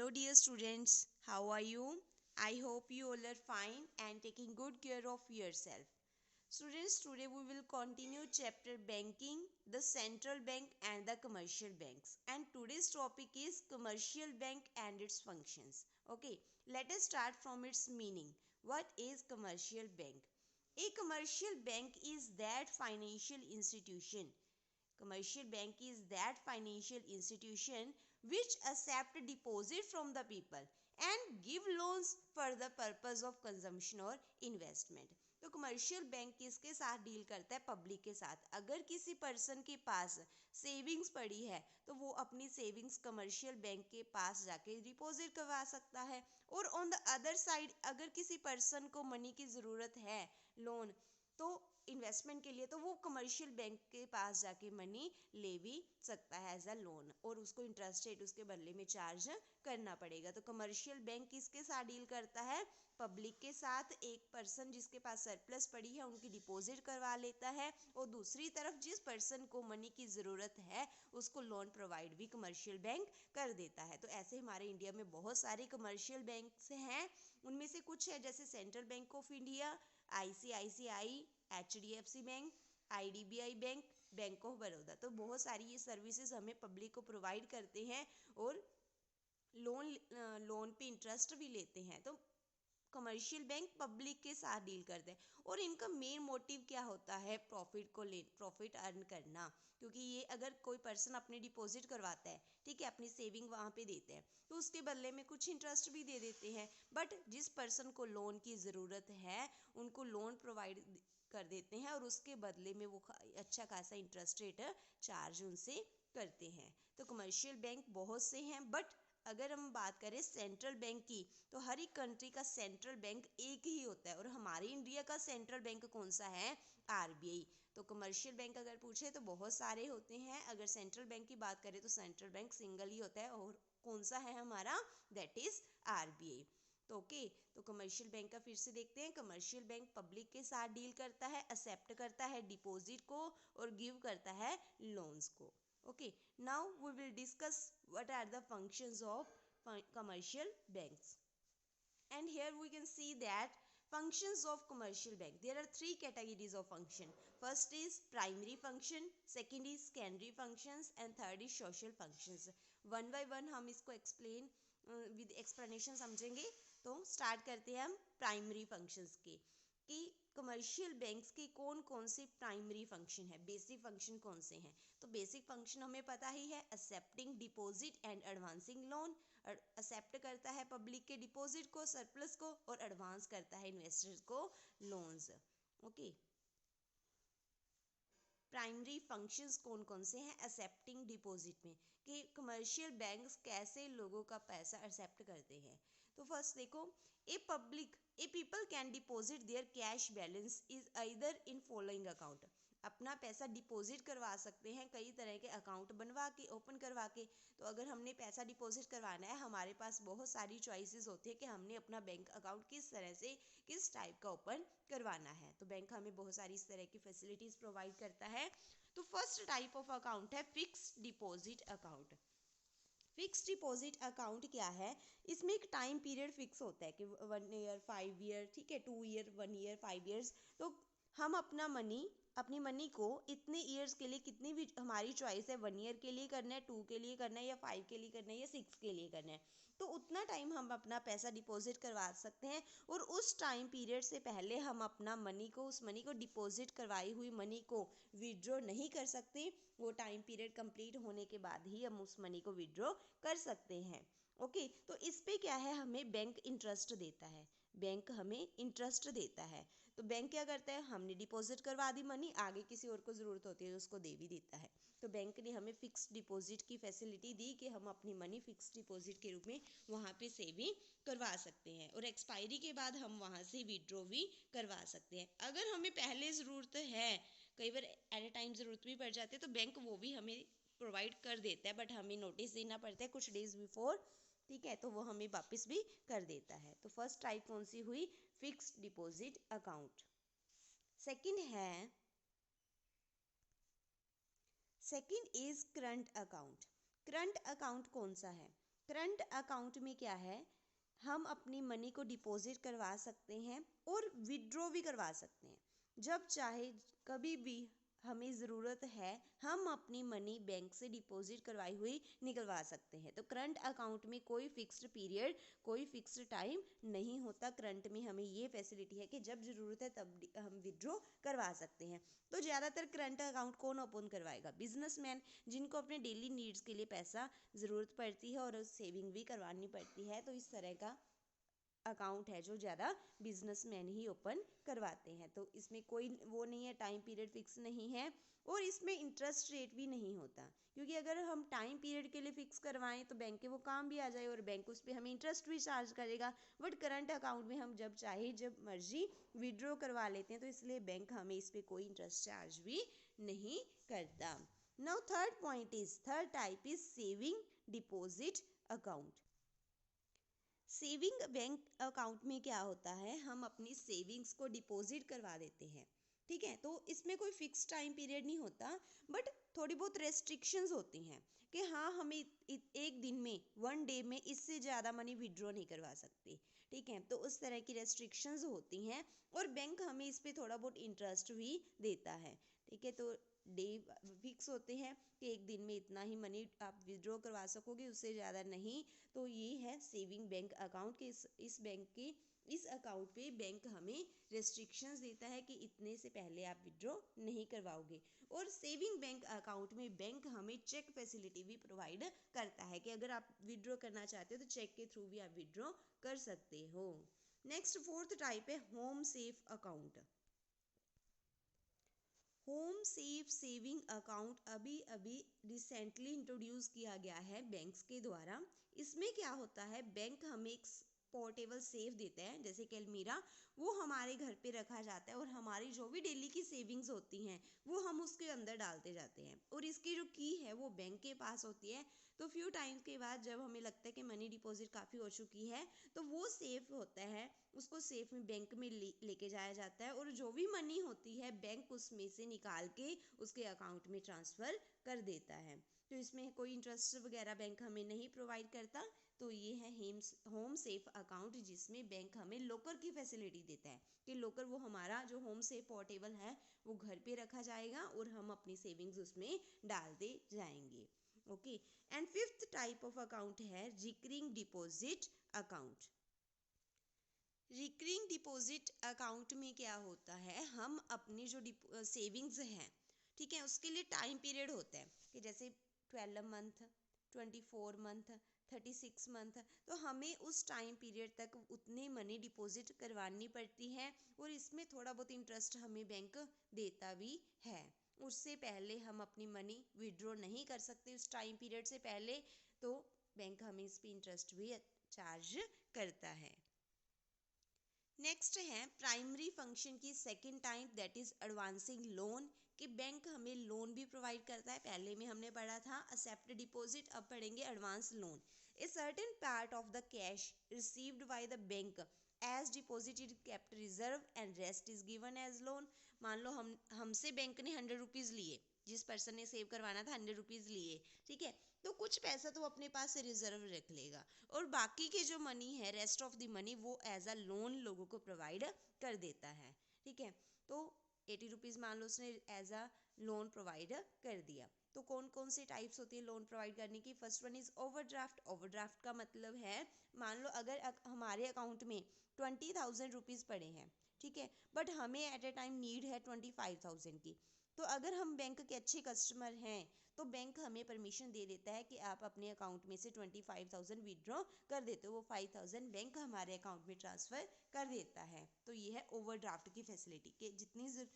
Hello dear students, how are you? I hope you all are fine and taking good care of yourself. Students, today we will continue chapter banking, the central bank and the commercial banks. And today's topic is commercial bank and its functions. Okay, let us start from its meaning. What is commercial bank? A commercial bank is that financial institution. Commercial bank is that financial institution which accept deposit from the people and give loans for the purpose of consumption और investment. तो commercial bank किसके साथ deal करता है? Public के साथ. अगर किसी पर्सन के पास सेविंग्स पड़ी है तो वो अपनी सेविंग्स कमर्शियल बैंक के पास जाके डिपॉजिट करवा सकता है. और ऑन द अदर साइड अगर किसी पर्सन को मनी की ज़रूरत है, लोन, तो इन्वेस्टमेंट के लिए, तो वो कमर्शियल बैंक के पास जाके मनी ले भी सकता है एज अ लोन और उसको इंटरेस्ट रेट उसके बदले में चार्ज करना पड़ेगा. तो कमर्शियल बैंक किसके साथ डील करता है? पब्लिक के साथ. एक पर्सन जिसके पास सरप्लस पड़ी है उनकी डिपॉजिट करवा लेता है और दूसरी तरफ जिस पर्सन को मनी की ज़रूरत है उसको लोन प्रोवाइड भी कमर्शियल बैंक कर देता है. तो ऐसे हमारे इंडिया में बहुत सारे कमर्शियल बैंक्स हैं. उनमें से कुछ है जैसे central bank of India, ICICI, HDFC bank, IDBI bank, bank of Baroda. तो बहुत सारी ये सर्विसेज हमें पब्लिक को प्रोवाइड करते हैं और लोन पे इंटरेस्ट भी लेते हैं. तो कमर्शियल बैंक पब्लिक के साथ डील करते हैं और इनका मेन मोटिव क्या होता है? प्रॉफिट अर्न करना. क्योंकि ये अगर कोई पर्सन अपने डिपॉजिट करवाता है, ठीक है, अपनी सेविंग वहाँ पे देते हैं तो उसके बदले में कुछ इंटरेस्ट भी दे देते हैं. बट जिस पर्सन को लोन की ज़रूरत है उनको लोन प्रोवाइड कर देते हैं और उसके बदले में वो अच्छा खासा इंटरेस्ट रेट चार्ज उनसे करते हैं. तो कमर्शियल बैंक बहुत से हैं. बट अगर हम बात करें सेंट्रल बैंक की तो हर एक कंट्री का सेंट्रल बैंक एक ही होता है और हमारे इंडिया का सेंट्रल बैंक कौन सा है? RBI. तो कमर्शियल बैंक अगर पूछे तो बहुत सारे होते हैं. अगर सेंट्रल बैंक की बात करें तो सेंट्रल बैंक सिंगल ही होता है और कौन सा है हमारा? That is RBI. तो ओके, तो कमर्शियल बैंक का फिर से देखते हैं. कमर्शियल बैंक पब्लिक के साथ डील करता है, एक्सेप्ट करता है डिपॉजिट को और गिव करता है लोन्स को. Okay, now we will discuss what are the functions of commercial banks. And here we can see that functions of commercial bank. There are three categories of function. First is primary function, second is secondary functions and third is social functions. One by one हम इसको explain with explanation समझेंगे. तो start करते हैं हम primary functions के कि commercial banks के कौन कौन से प्राइमरी फंक्शन है, बेसिक फंक्शन कौन से हैं. तो बेसिक फंक्शन हमें पता ही है, accepting deposit and advancing loan. Accept करता है पब्लिक के डिपॉजिट को, सरप्लस को, और एडवांस करता है इन्वेस्टर्स को लोन्स. ओके, प्राइमरी फंक्शंस कौन कौन से हैं एक्सेप्टिंग डिपॉजिट में, कि कमर्शियल बैंक्स कैसे लोगों का पैसा एक्सेप्ट करते हैं. तो फर्स्ट देखो, a people can deposit there cash balance is either in following account. अपना पैसा डिपॉजिट करवा सकते हैं कई तरह के अकाउंट बनवा के, ओपन करवा के. तो अगर हमने पैसा डिपॉजिट करवाना है, हमारे पास बहुत सारी चॉइसेस होती है कि हमने अपना बैंक अकाउंट किस तरह से, किस टाइप का ओपन करवाना है. तो बैंक हमें बहुत सारी इस तरह की फैसिलिटीज़ प्रोवाइड करता है. तो फर्स्ट टाइप ऑफ अकाउंट है fixed deposit account. Fixed deposit account क्या है? इसमें एक टाइम पीरियड फिक्स होता है कि 1 ईयर, 5 ईयर, ठीक है, 2 ईयर, 1 ईयर, 5 ईयर्स. तो हम अपनी मनी को इतने ईयर्स के लिए, कितनी भी हमारी चॉइस है, 1 ईयर के लिए करना है, 2 के लिए करना है, या 5 के लिए करना है, या 6 के लिए करना है. तो उतना टाइम हम अपना पैसा डिपॉजिट करवा सकते हैं और उस टाइम पीरियड से पहले हम अपना उस मनी को, डिपॉजिट करवाई हुई मनी को विड्रॉ नहीं कर सकते. वो टाइम पीरियड कंप्लीट होने के बाद ही हम उस मनी को विड्रॉ कर सकते हैं. ओके, तो इस पे क्या है, हमें बैंक इंटरेस्ट देता है. बैंक हमें इंटरेस्ट देता है. तो बैंक क्या करता है, हमने डिपॉजिट करवा दी मनी, आगे किसी और को ज़रूरत होती है तो उसको दे भी देता है. तो बैंक ने हमें फिक्स्ड डिपॉजिट की फैसिलिटी दी कि हम अपनी मनी फिक्स्ड डिपॉजिट के रूप में वहाँ पे सेविंग करवा सकते हैं और एक्सपायरी के बाद हम वहाँ से विड्रॉ भी करवा सकते हैं. अगर हमें पहले ज़रूरत है, कई बार एट ए टाइम ज़रूरत भी पड़ जाती है, तो बैंक वो भी हमें प्रोवाइड कर देता है. बट हमें नोटिस देना पड़ता है कुछ डेज बिफोर, ठीक है, तो वो हमें वापस भी कर देता है. तो फर्स्ट टाइप कौन सी हुई? Fixed deposit account. Second is current account. Current account कौन सा है? करंट अकाउंट में क्या है, हम अपनी मनी को डिपॉजिट करवा सकते हैं और विड्रॉ भी करवा सकते हैं। जब चाहे कभी भी हमें ज़रूरत है, हम अपनी मनी बैंक से डिपॉजिट करवाई हुई निकलवा सकते हैं। तो करंट अकाउंट में कोई फिक्स्ड पीरियड, कोई फिक्स्ड टाइम नहीं होता। करंट में हमें ये फैसिलिटी है कि जब ज़रूरत है तब हम विड्रॉ करवा सकते हैं। तो ज़्यादातर करंट अकाउंट कौन ओपन करवाएगा? बिजनेसमैन, जिनको अपने डेली नीड्स के लिए पैसा ज़रूरत पड़ती है और सेविंग भी करवानी पड़ती है। तो इस तरह का अकाउंट है जो ज़्यादा बिजनेसमैन ही ओपन करवाते हैं। तो इसमें कोई वो नहीं है, टाइम पीरियड फिक्स नहीं है और इसमें इंटरेस्ट रेट भी नहीं होता, क्योंकि अगर हम टाइम पीरियड के लिए फिक्स करवाएं तो बैंक के वो काम भी आ जाए और बैंक उस पर हमें इंटरेस्ट भी चार्ज करेगा। बट करंट अकाउंट में हम जब चाहे जब मर्जी विड्रॉ करवा लेते हैं, तो इसलिए बैंक हमें इस पर कोई इंटरेस्ट चार्ज भी नहीं करता। Now third type is saving deposit account. Saving bank account में क्या होता है, हम अपनी सेविंग्स को डिपॉजिट करवा देते हैं। ठीक है, तो इसमें कोई फिक्स टाइम पीरियड नहीं होता, बट थोड़ी बहुत रेस्ट्रिक्शंस होती हैं कि हाँ, हम एक दिन में, वन डे में इससे ज़्यादा मनी विड्रॉ नहीं करवा सकते। ठीक है, तो उस तरह की रेस्ट्रिक्शंस होती हैं और बैंक हमें इस पे थोड़ा बहुत इंटरेस्ट भी देता है। ठीक है, तो डे फिक्स होते हैं कि एक दिन में इतना ही मनी आप विड्रॉ करवा सकोगे, उससे ज़्यादा नहीं। तो ये है सेविंग बैंक अकाउंट के इस अकाउंट पे बैंक हमें रेस्ट्रिक्शंस देता है कि इतने से पहले आप विड्रॉ नहीं करवाओगे। और सेविंग बैंक अकाउंट में बैंक हमें चेक फैसिलिटी भी प्रोवाइड करता है कि अगर आप विड्रॉ करना चाहते हो तो चेक के थ्रू भी आप विड्रॉ कर सकते हो। नेक्स्ट फोर्थ टाइप है home safe account. Home safe saving account अभी अभी रिसेंटली इंट्रोड्यूस किया गया है बैंक्स के द्वारा। इसमें क्या होता है, बैंक हमें एक पोर्टेबल सेफ देते हैं, जैसे कि अलमीरा, वो हमारे घर पे रखा जाता है और हमारी जो भी डेली की सेविंग्स होती हैं वो हम उसके अंदर डालते जाते हैं और इसकी जो की है वो बैंक के पास होती है। तो फ्यू टाइम्स के बाद जब हमें लगता है कि मनी डिपॉजिट काफ़ी हो चुकी है, तो वो सेफ होता है, उसको सेफ में बैंक में लेके जाया जाता है और जो भी मनी होती है बैंक उसमें से निकाल के उसके अकाउंट में ट्रांसफ़र कर देता है। तो इसमें कोई इंटरेस्ट वगैरह बैंक हमें नहीं प्रोवाइड करता। तो ये है होम सेफ अकाउंट, जिसमें बैंक हमें लॉकर की फैसिलिटी देता है कि लॉकर वो हमारा जो होम सेफ पोर्टेबल है वो घर पे रखा जाएगा और हम अपनी सेविंग्स उसमें डालते जाएंगे। Okay, and fifth type of account है recurring deposit account. Recurring deposit account में क्या होता है, हम अपनी जो सेविंग्स हैं, ठीक है, उसके लिए टाइम पीरियड होता है कि जैसे 12 मंथ, 24 मंथ, 36 मंथ, तो हमें उस टाइम पीरियड तक उतनी मनी डिपॉजिट करवानी पड़ती है और इसमें थोड़ा बहुत इंटरेस्ट हमें बैंक देता भी है। उससे पहले हम अपनी मनी विड्रॉ नहीं कर सकते उस टाइम पीरियड से पहले, तो बैंक हमें इस पर इंटरेस्ट भी चार्ज करता है। नेक्स्ट है प्राइमरी फंक्शन की second type, that is advancing loan, कि बैंक हमें लोन भी प्रोवाइड करता है। पहले में हमने पढ़ा था एक्सेप्ट डिपॉजिट, अब पढ़ेंगे advance loan. A certain part of the cash received by the bank as deposit is kept reserve and rest is given as loan. मान लो हमसे बैंक ने 100 रुपीज़ लिए, जिस पर्सन ने सेव करवाना था 100 रुपीज़ लिए, ठीक है, तो कुछ पैसा तो अपने पास से रिजर्व रख लेगा और बाकी के जो मनी है, रेस्ट ऑफ द मनी, वो एज अ लोन लोगों को प्रोवाइड कर देता है। ठीक है, तो 80 रुपीज़ मान लो उसने एज अ लोन प्रोवाइड कर दिया। तो कौन कौन सी टाइप्स होती है लोन प्रोवाइड करने की? First one is overdraft. Overdraft का मतलब है, मान लो अगर हमारे अकाउंट में 20,000 रुपीज़ पड़े हैं, ठीक है, बट हमें एट ए टाइम नीड है 25,000 की, तो अगर हम बैंक के अच्छे कस्टमर हैं तो बैंक हमें परमिशन दे देता है कि आप अपने अकाउंट में से 25,000 विड्रॉ कर देते हो, वो 5,000 बैंक हमारे अकाउंट में ट्रांसफ़र कर देता है। तो ये है ओवरड्राफ्ट की फैसिलिटी कि जितनी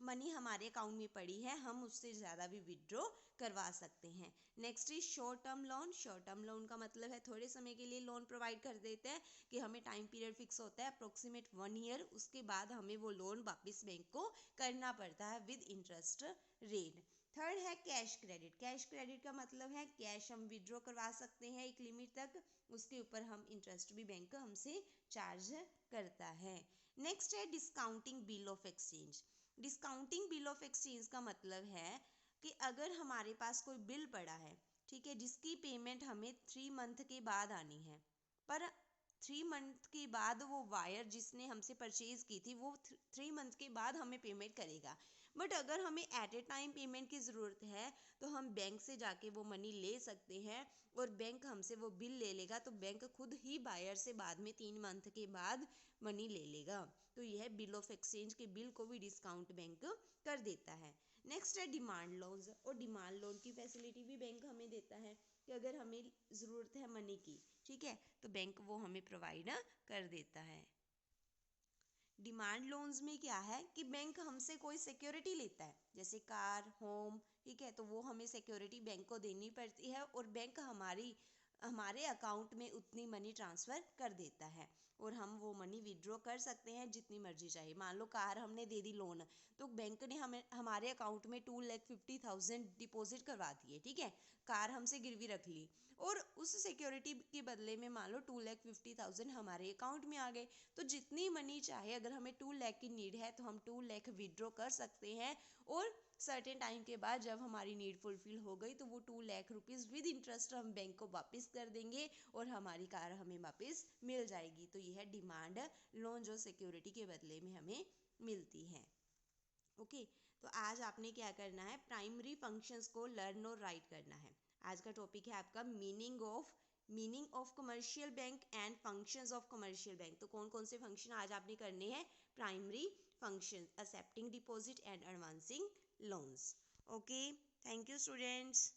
मनी हमारे अकाउंट में पड़ी है हम उससे ज़्यादा भी विड्रॉ करवा सकते हैं। Next is short term loan. Short term loan का मतलब है थोड़े समय के लिए लोन प्रोवाइड कर देते हैं कि हमें टाइम पीरियड फिक्स होता है अप्रोक्सीमेट 1 ईयर, उसके बाद हमें वो लोन वापस बैंक को करना पड़ता है विद इंटरेस्ट रेट। थर्ड है कैश क्रेडिट। कैश क्रेडिट का मतलब है कैश हम विड्रॉ करवा सकते हैं एक लिमिट तक, उसके ऊपर हम इंटरेस्ट भी बैंक हमसे चार्ज करता है। नेक्स्ट है discounting bill of exchange. Discounting bill of exchange का मतलब है कि अगर हमारे पास कोई बिल पड़ा है, ठीक है, जिसकी पेमेंट हमें 3 मंथ के बाद आनी है। पर 3 मंथ के बाद वो वायर जिसने हमसे परचेज की थी वो 3 मंथ के बाद हमें पेमेंट करेगा। बट अगर हमें एट ए टाइम पेमेंट की ज़रूरत है तो हम बैंक से जाके वो मनी ले सकते हैं और बैंक हमसे वो बिल ले लेगा। तो बैंक खुद ही बायर से बाद में 3 मंथ के बाद मनी ले लेगा। तो यह बिल ऑफ एक्सचेंज के बिल को भी डिस्काउंट बैंक कर देता है। नेक्स्ट है डिमांड लोन्स। और डिमांड लोन की फैसिलिटी भी बैंक हमें देता है कि अगर हमें ज़रूरत है मनी की, ठीक है, तो बैंक वो हमें प्रोवाइड कर देता है। डिमांड लोन्स में क्या है कि बैंक हमसे कोई सिक्योरिटी लेता है, जैसे कार, होम, ठीक है, तो वो हमें सिक्योरिटी बैंक को देनी पड़ती है और बैंक हमारे अकाउंट में उतनी मनी ट्रांसफ़र कर देता है और हम वो मनी विड्रॉ कर सकते हैं जितनी मर्जी चाहिए। मान लो कार हमने दे दी लोन, तो बैंक ने हमें हमारे अकाउंट में 2,50,000 डिपॉजिट करवा दिए, ठीक है, कार हमसे गिरवी रख ली और उस सिक्योरिटी के बदले में मान लो 2,50,000 हमारे अकाउंट में आ गए। तो जितनी मनी चाहे, अगर हमें 2 लाख की नीड है तो हम 2 लाख विड्रॉ कर सकते हैं और सर्टेन टाइम के बाद जब हमारी नीड फुलफिल हो गई तो वो 2 लाख रुपीज़ विद इंटरेस्ट हम बैंक को वापस कर देंगे और हमारी कार हमें वापस मिल जाएगी। तो यह है डिमांड लोन जो सिक्योरिटी के बदले में हमें मिलती है। ओके, तो आज आपने क्या करना है, प्राइमरी फंक्शंस को लर्न और राइट करना है। आज का टॉपिक है आपका meaning of commercial bank and functions of commercial bank. तो कौन कौन से फंक्शन आज आपने करने हैं, primary function, accepting deposit and advancing loans. Okay, thank you students.